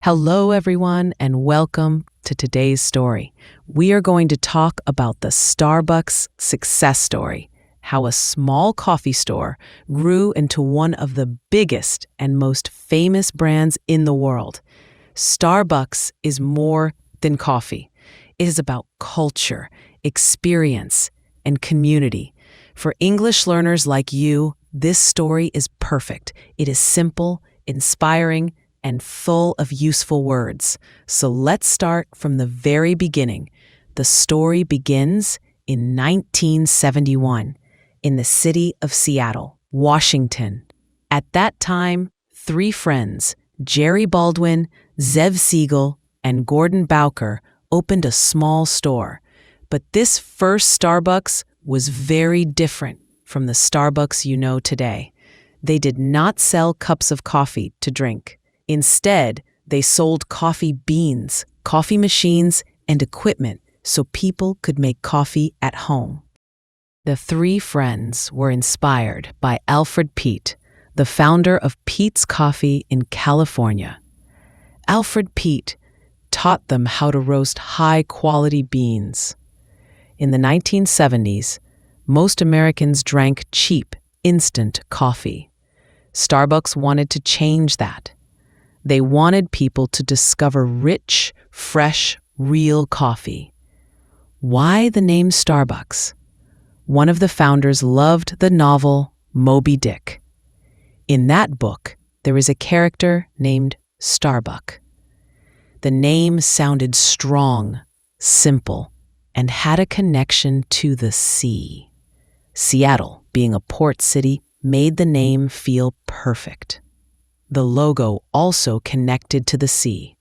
Hello, everyone, and welcome to today's story. We are going to talk about the Starbucks success story, how a small coffee store grew into one of the biggest and most famous brands in the world. Starbucks is more than coffee. It is about culture, experience, and community. For English learners like you, this story is perfect. It is simple, inspiring, and full of useful words. So let's start from the very beginning. The story begins in 1971 in the city of Seattle, Washington. At that time, three friends, Jerry Baldwin, Zev Siegel, and Gordon Bowker, opened a small store. But this first Starbucks was very different from the Starbucks you know today. They did not sell cups of coffee to drink. Instead, they sold coffee beans, coffee machines, and equipment so people could make coffee at home. The three friends were inspired by Alfred Peet, the founder of Peet's Coffee in California. Alfred Peet taught them how to roast high-quality beans. In the 1970s, most Americans drank cheap, instant coffee. Starbucks wanted to change that. They wanted people to discover rich, fresh, real coffee. Why the name Starbucks? One of the founders loved the novel Moby Dick. In that book, there is a character named Starbuck. The name sounded strong, simple, and had a connection to the sea. Seattle, being a port city, made the name feel perfect. The logo also connected to the sea.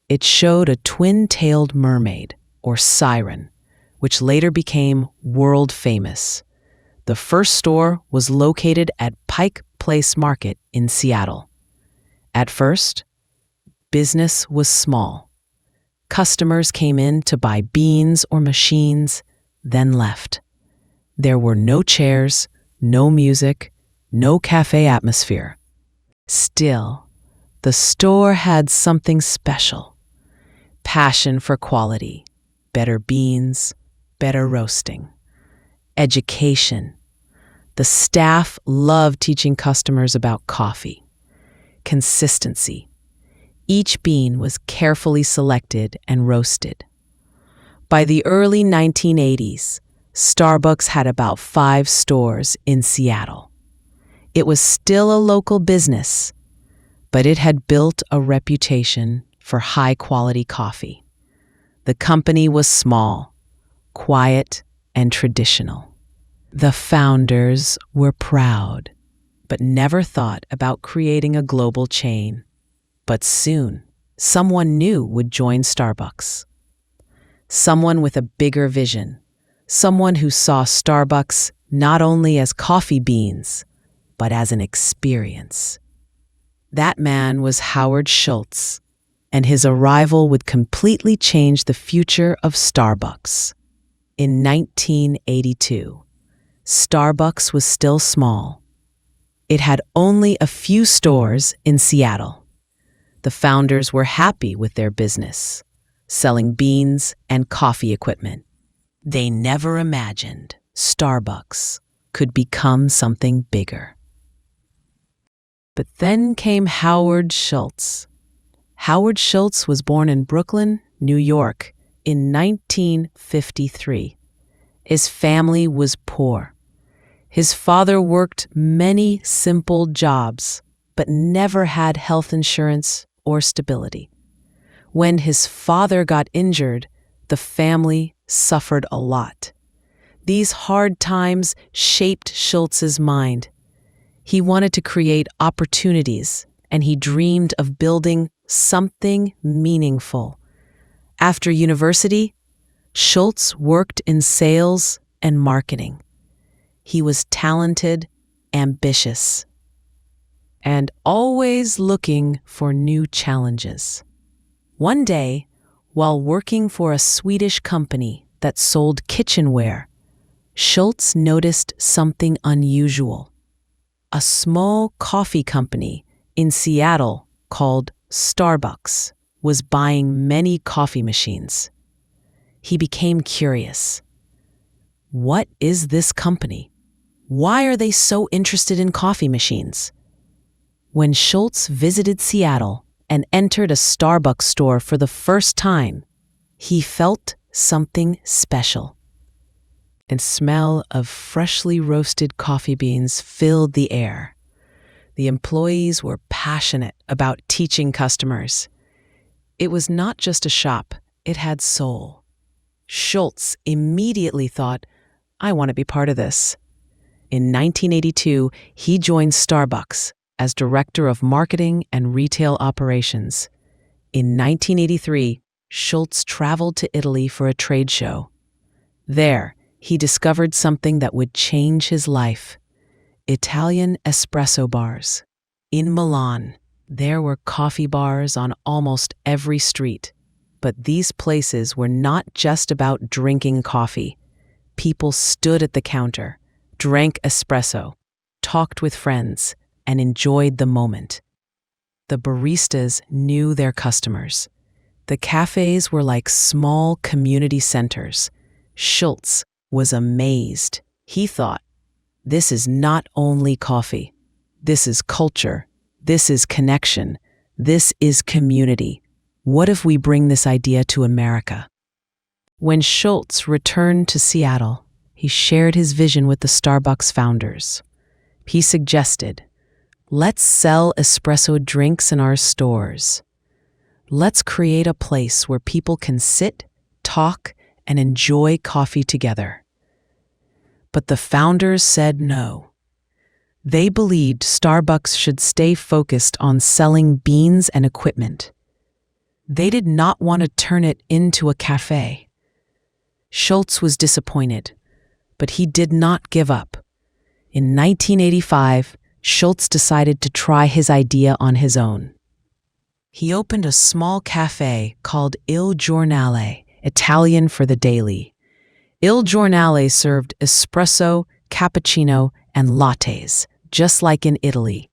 It showed a twin-tailed mermaid, or siren, which later became world famous. The first store was located at Pike Place Market in Seattle. At first, business was small. Customers came in to buy beans or machines, then left. There were no chairs, no music, no cafe atmosphere. Still, the store had something special. Passion for quality, better beans, better roasting. Education. The staff loved teaching customers about coffee. Consistency. Each bean was carefully selected and roasted. By the early 1980s, Starbucks had about 5 stores in Seattle. It was still a local business, but it had built a reputation for high-quality coffee. The company was small, quiet, and traditional. The founders were proud, but never thought about creating a global chain. But soon, someone new would join Starbucks. Someone with a bigger vision. Someone who saw Starbucks not only as coffee beans, but as an experience. That man was Howard Schultz, and his arrival would completely change the future of Starbucks. In 1982, Starbucks was still small. It had only a few stores in Seattle. The founders were happy with their business, selling beans and coffee equipment. They never imagined Starbucks could become something bigger. But then came Howard Schultz. Howard Schultz was born in Brooklyn, New York, in 1953. His family was poor. His father worked many simple jobs, but never had health insurance or stability. When his father got injured, the family suffered a lot. These hard times shaped Schultz's mind. He wanted to create opportunities, and he dreamed of building something meaningful. After university, Schultz worked in sales and marketing. He was talented, ambitious, and always looking for new challenges. One day, while working for a Swedish company that sold kitchenware, Schultz noticed something unusual. A small coffee company in Seattle called Starbucks was buying many coffee machines. He became curious. What is this company? Why are they so interested in coffee machines? When Schultz visited Seattle and entered a Starbucks store for the first time, he felt something special. The smell of freshly roasted coffee beans filled the air. The employees were passionate about teaching customers. It was not just a shop, it had soul. Schultz immediately thought, I want to be part of this. In 1982, he joined Starbucks as Director of Marketing and Retail Operations. In 1983, Schultz traveled to Italy for a trade show. There, he discovered something that would change his life: Italian espresso bars. In Milan, there were coffee bars on almost every street. But these places were not just about drinking coffee. People stood at the counter, drank espresso, talked with friends, and enjoyed the moment. The baristas knew their customers. The cafes were like small community centers. Schultz was amazed. He thought, this is not only coffee. This is culture. This is connection. This is community. What if we bring this idea to America? When Schultz returned to Seattle, he shared his vision with the Starbucks founders. He suggested, let's sell espresso drinks in our stores. Let's create a place where people can sit, talk, and enjoy coffee together. But the founders said no. They believed Starbucks should stay focused on selling beans and equipment. They did not want to turn it into a cafe. Schultz was disappointed, but he did not give up. In 1985, Schultz decided to try his idea on his own. He opened a small cafe called Il Giornale, Italian for the daily. Il Giornale served espresso, cappuccino, and lattes, just like in Italy.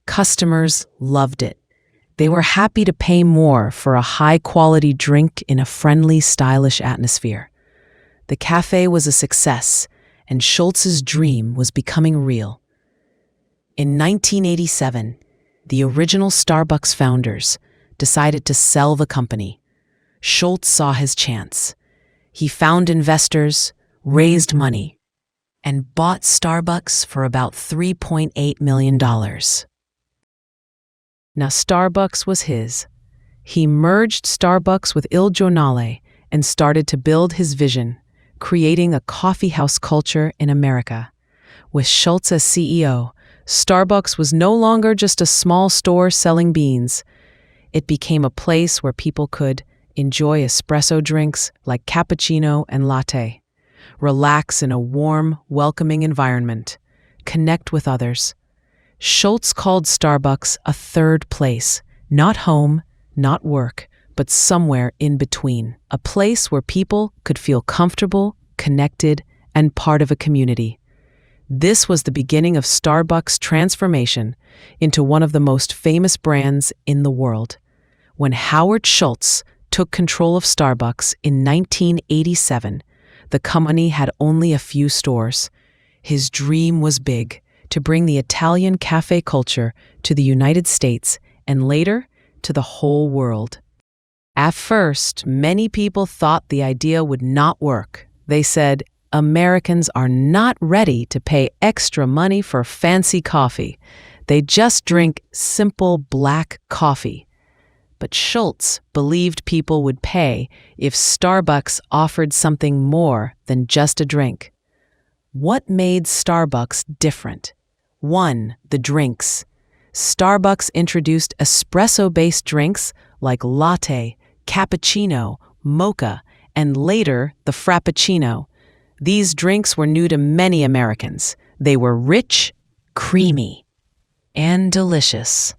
Customers loved it. They were happy to pay more for a high-quality drink in a friendly, stylish atmosphere. The cafe was a success, and Schultz's dream was becoming real. In 1987, the original Starbucks founders decided to sell the company. Schultz saw his chance. He found investors, raised money, and bought Starbucks for about $3.8 million. Now Starbucks was his. He merged Starbucks with Il Giornale and started to build his vision, creating a coffeehouse culture in America. With Schultz as CEO, Starbucks was no longer just a small store selling beans. It became a place where people could enjoy espresso drinks like cappuccino and latte, relax in a warm, welcoming environment, connect with others. Schultz called Starbucks a third place, not home, not work, but somewhere in between, a place where people could feel comfortable, connected, and part of a community. This was the beginning of Starbucks' transformation into one of the most famous brands in the world. When Howard Schultz took control of Starbucks in 1987, the company had only a few stores. His dream was big, to bring the Italian cafe culture to the United States and later to the whole world. At first, many people thought the idea would not work. They said, Americans are not ready to pay extra money for fancy coffee. They just drink simple black coffee. But Schultz believed people would pay if Starbucks offered something more than just a drink. What made Starbucks different? 1. The drinks. Starbucks introduced espresso-based drinks like latte, cappuccino, mocha, and later the frappuccino. These drinks were new to many Americans. They were rich, creamy, and delicious.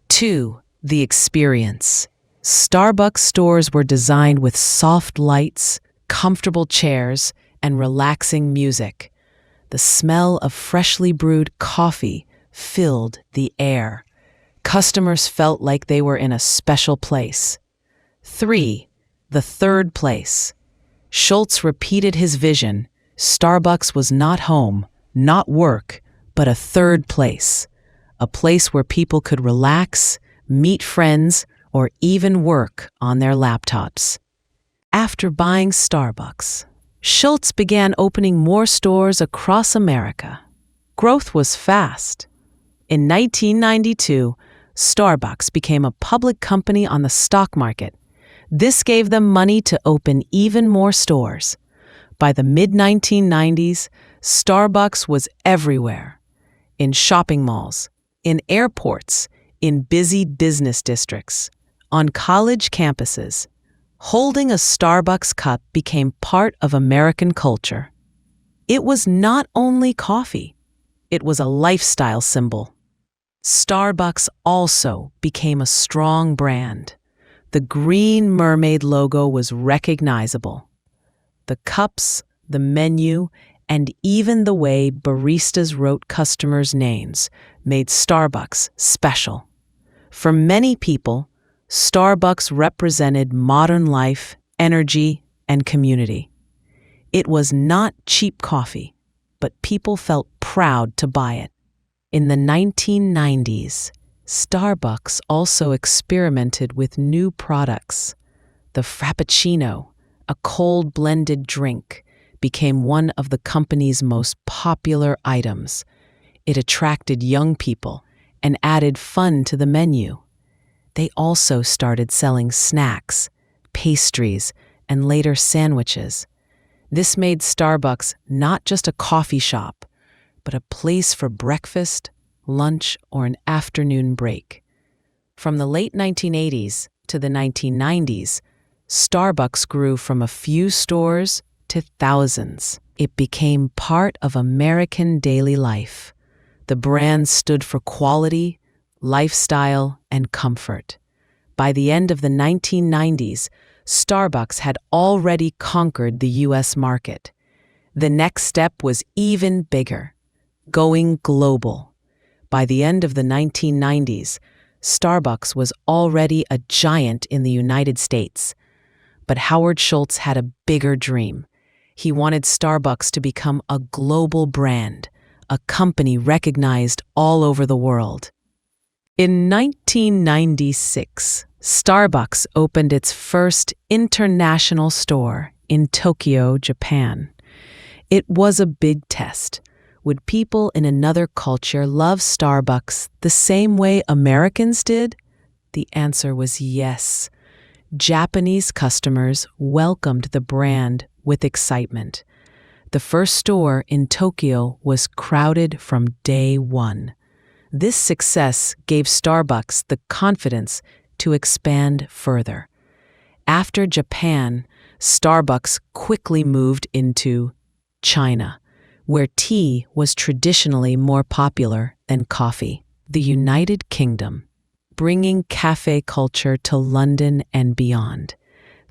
2. The experience. Starbucks stores were designed with soft lights, comfortable chairs, and relaxing music. The smell of freshly brewed coffee filled the air. Customers felt like they were in a special place. 3. The third place. Schultz repeated his vision. Starbucks was not home, not work, but a third place. A place where people could relax, meet friends, or even work on their laptops. After buying Starbucks, Schultz began opening more stores across America. Growth was fast. In 1992, Starbucks became a public company on the stock market. This gave them money to open even more stores. By the mid-1990s, Starbucks was everywhere. In shopping malls, in airports, in busy business districts, on college campuses. Holding a Starbucks cup became part of American culture. It was not only coffee, it was a lifestyle symbol. Starbucks also became a strong brand. The green mermaid logo was recognizable. The cups, the menu, and even the way baristas wrote customers' names made Starbucks special. For many people, Starbucks represented modern life, energy, and community. It was not cheap coffee, but people felt proud to buy it. In the 1990s, Starbucks also experimented with new products. The Frappuccino, a cold blended drink, became one of the company's most popular items. It attracted young people and added fun to the menu. They also started selling snacks, pastries, and later sandwiches. This made Starbucks not just a coffee shop, but a place for breakfast, lunch, or an afternoon break. From the late 1980s to the 1990s, Starbucks grew from a few stores to thousands. It became part of American daily life. The brand stood for quality, lifestyle, and comfort. By the end of the 1990s, Starbucks had already conquered the U.S. market. The next step was even bigger, going global. By the end of the 1990s, Starbucks was already a giant in the United States. But Howard Schultz had a bigger dream. He wanted Starbucks to become a global brand, a company recognized all over the world. In 1996, Starbucks opened its first international store in Tokyo, Japan. It was a big test. Would people in another culture love Starbucks the same way Americans did? The answer was yes. Japanese customers welcomed the brand with excitement. The first store in Tokyo was crowded from day one. This success gave Starbucks the confidence to expand further. After Japan, Starbucks quickly moved into China, where tea was traditionally more popular than coffee. The United Kingdom, bringing cafe culture to London and beyond.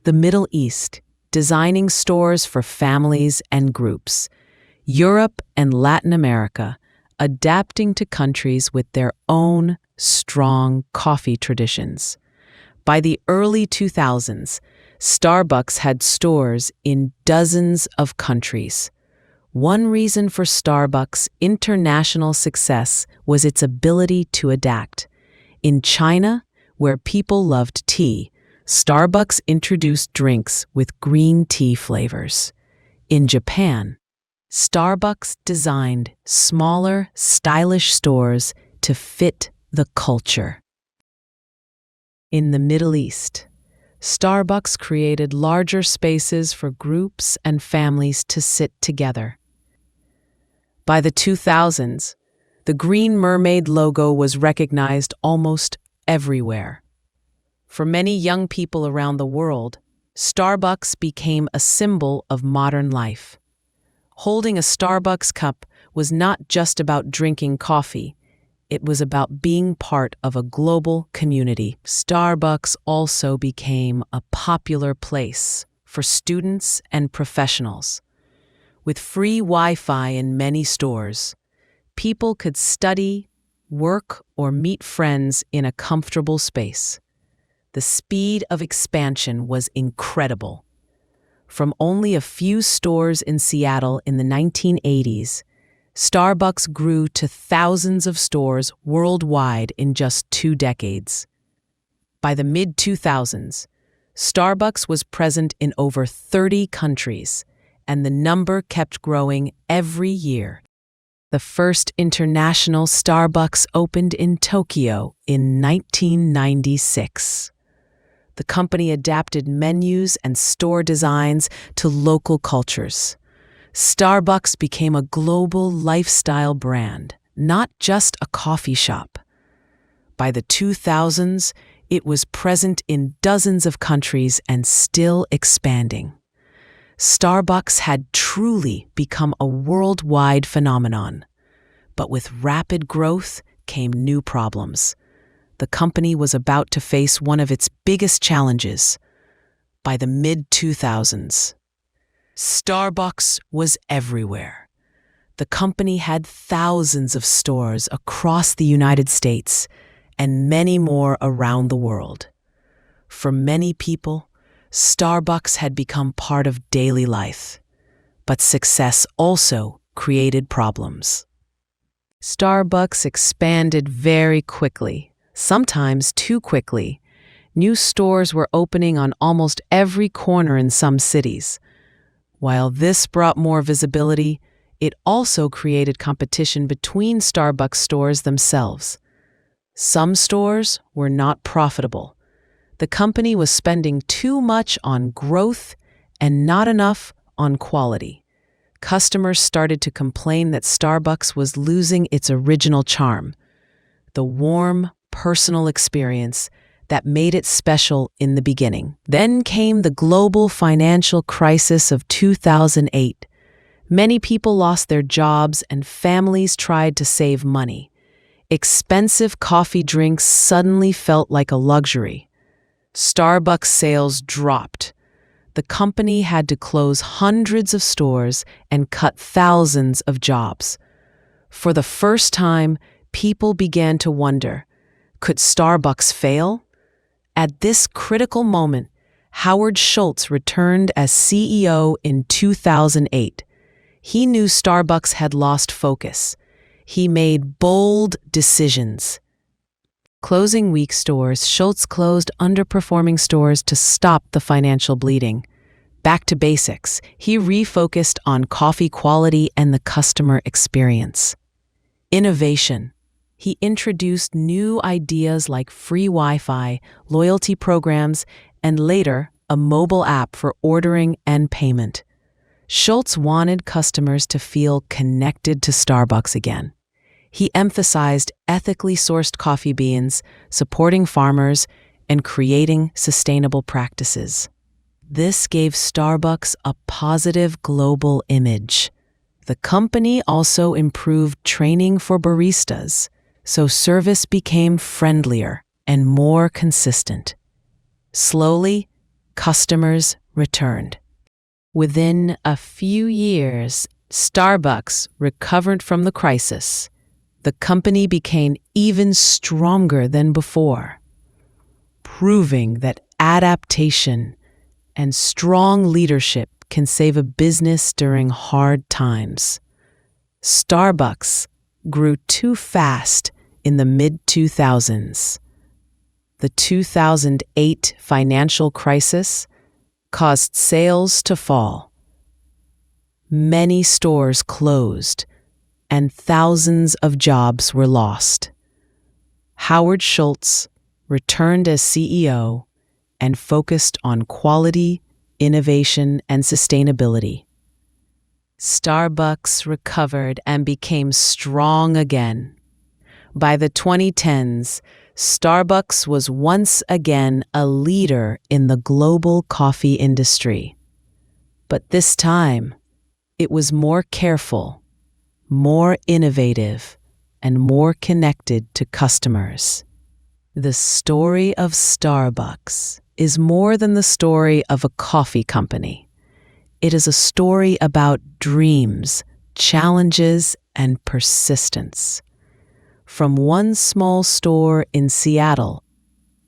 The Middle East, designing stores for families and groups. Europe and Latin America, adapting to countries with their own strong coffee traditions. By the early 2000s, Starbucks had stores in dozens of countries. One reason for Starbucks' international success was its ability to adapt. In China, where people loved tea, Starbucks introduced drinks with green tea flavors. In Japan, Starbucks designed smaller, stylish stores to fit the culture. In the Middle East, Starbucks created larger spaces for groups and families to sit together. By the 2000s, the green mermaid logo was recognized almost everywhere. For many young people around the world, Starbucks became a symbol of modern life. Holding a Starbucks cup was not just about drinking coffee. It was about being part of a global community. Starbucks also became a popular place for students and professionals. With free Wi-Fi in many stores, people could study, work, or meet friends in a comfortable space. The speed of expansion was incredible. From only a few stores in Seattle in the 1980s, Starbucks grew to thousands of stores worldwide in just 2 decades. By the mid-2000s, Starbucks was present in over 30 countries, and the number kept growing every year. The first international Starbucks opened in Tokyo in 1996. The company adapted menus and store designs to local cultures. Starbucks became a global lifestyle brand, not just a coffee shop. By the 2000s, it was present in dozens of countries and still expanding. Starbucks had truly become a worldwide phenomenon. But with rapid growth came new problems. The company was about to face one of its biggest challenges. By the mid-2000s, Starbucks was everywhere. The company had thousands of stores across the United States and many more around the world. For many people, Starbucks had become part of daily life. But success also created problems. Starbucks expanded very quickly, sometimes too quickly. New stores were opening on almost every corner in some cities. While this brought more visibility, it also created competition between Starbucks stores themselves. Some stores were not profitable. The company was spending too much on growth and not enough on quality. Customers started to complain that Starbucks was losing its original charm, the warm, personal experience that made it special in the beginning. Then came the global financial crisis of 2008. Many people lost their jobs and families tried to save money. Expensive coffee drinks suddenly felt like a luxury. Starbucks sales dropped. The company had to close hundreds of stores and cut thousands of jobs. For the first time, people began to wonder, could Starbucks fail? At this critical moment, Howard Schultz returned as CEO in 2008. He knew Starbucks had lost focus. He made bold decisions. Closing weak stores, Schultz closed underperforming stores to stop the financial bleeding. Back to basics, he refocused on coffee quality and the customer experience. Innovation. He introduced new ideas like free Wi-Fi, loyalty programs, and later, a mobile app for ordering and payment. Schultz wanted customers to feel connected to Starbucks again. He emphasized ethically sourced coffee beans, supporting farmers, and creating sustainable practices. This gave Starbucks a positive global image. The company also improved training for baristas, so service became friendlier and more consistent. Slowly, customers returned. Within a few years, Starbucks recovered from the crisis. The company became even stronger than before, proving that adaptation and strong leadership can save a business during hard times. Starbucks grew too fast in the mid-2000s. The 2008 financial crisis caused sales to fall. Many stores closed, and thousands of jobs were lost. Howard Schultz returned as CEO and focused on quality, innovation, and sustainability. Starbucks recovered and became strong again. By the 2010s, Starbucks was once again a leader in the global coffee industry. But this time, it was more careful, more innovative, and more connected to customers. The story of Starbucks is more than the story of a coffee company. It is a story about dreams, challenges, and persistence. From one small store in Seattle,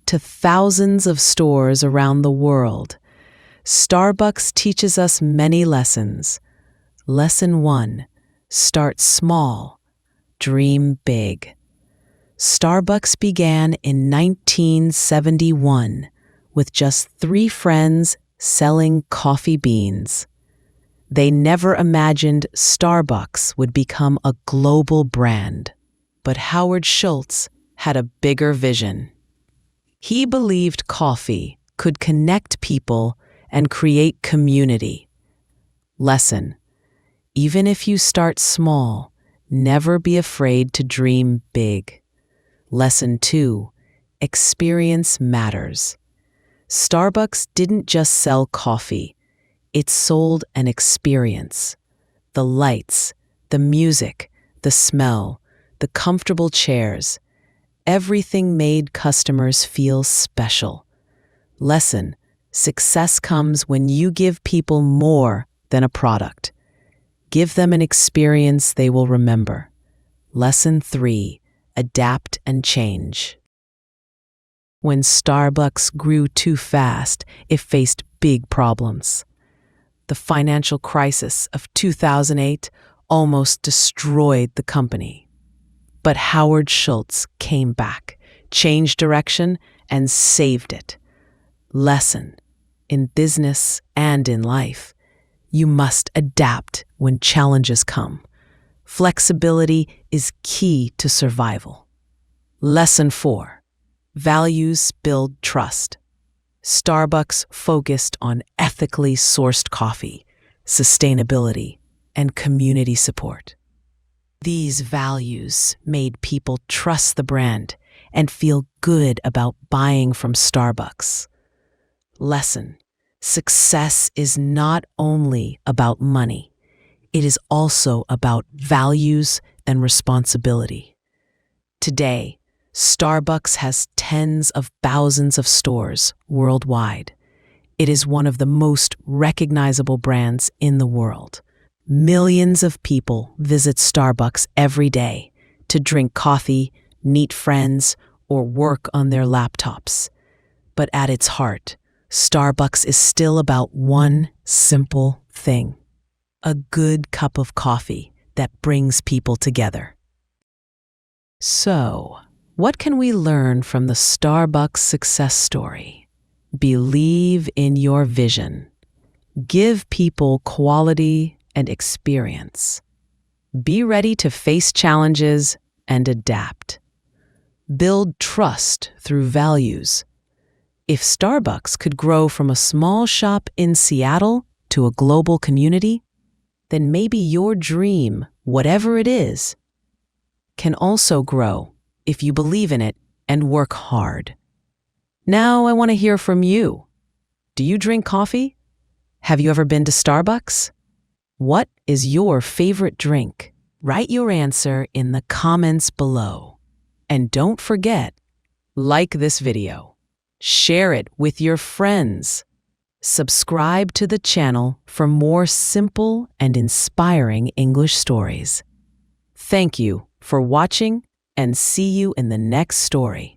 to thousands of stores around the world, Starbucks teaches us many lessons. Lesson 1: start small, dream big. Starbucks began in 1971 with just 3 friends selling coffee beans. They never imagined Starbucks would become a global brand. But Howard Schultz had a bigger vision. He believed coffee could connect people and create community. Lesson: even if you start small, never be afraid to dream big. Lesson 2: experience matters. Starbucks didn't just sell coffee, it sold an experience. The lights, the music, the smell, the comfortable chairs, everything made customers feel special. Lesson: success comes when you give people more than a product. Give them an experience they will remember. Lesson 3: adapt and change. When Starbucks grew too fast, it faced big problems. The financial crisis of 2008 almost destroyed the company. But Howard Schultz came back, changed direction, and saved it. Lesson: in business and in life, you must adapt when challenges come. Flexibility is key to survival. Lesson 4: values build trust. Starbucks focused on ethically sourced coffee, sustainability, and community support. These values made people trust the brand and feel good about buying from Starbucks. Lesson: success is not only about money, it is also about values and responsibility. Today, Starbucks has tens of thousands of stores worldwide. It is one of the most recognizable brands in the world. Millions of people visit Starbucks every day to drink coffee, meet friends, or work on their laptops. But at its heart, Starbucks is still about one simple thing: a good cup of coffee that brings people together. So, what can we learn from the Starbucks success story? Believe in your vision. Give people quality and experience. Be ready to face challenges and adapt. Build trust through values. If Starbucks could grow from a small shop in Seattle to a global community, then maybe your dream, whatever it is, can also grow if you believe in it and work hard. Now I want to hear from you. Do you drink coffee? Have you ever been to Starbucks? What is your favorite drink? Write your answer in the comments below. And don't forget, like this video. Share it with your friends. Subscribe to the channel for more simple and inspiring English stories. Thank you for watching, and see you in the next story.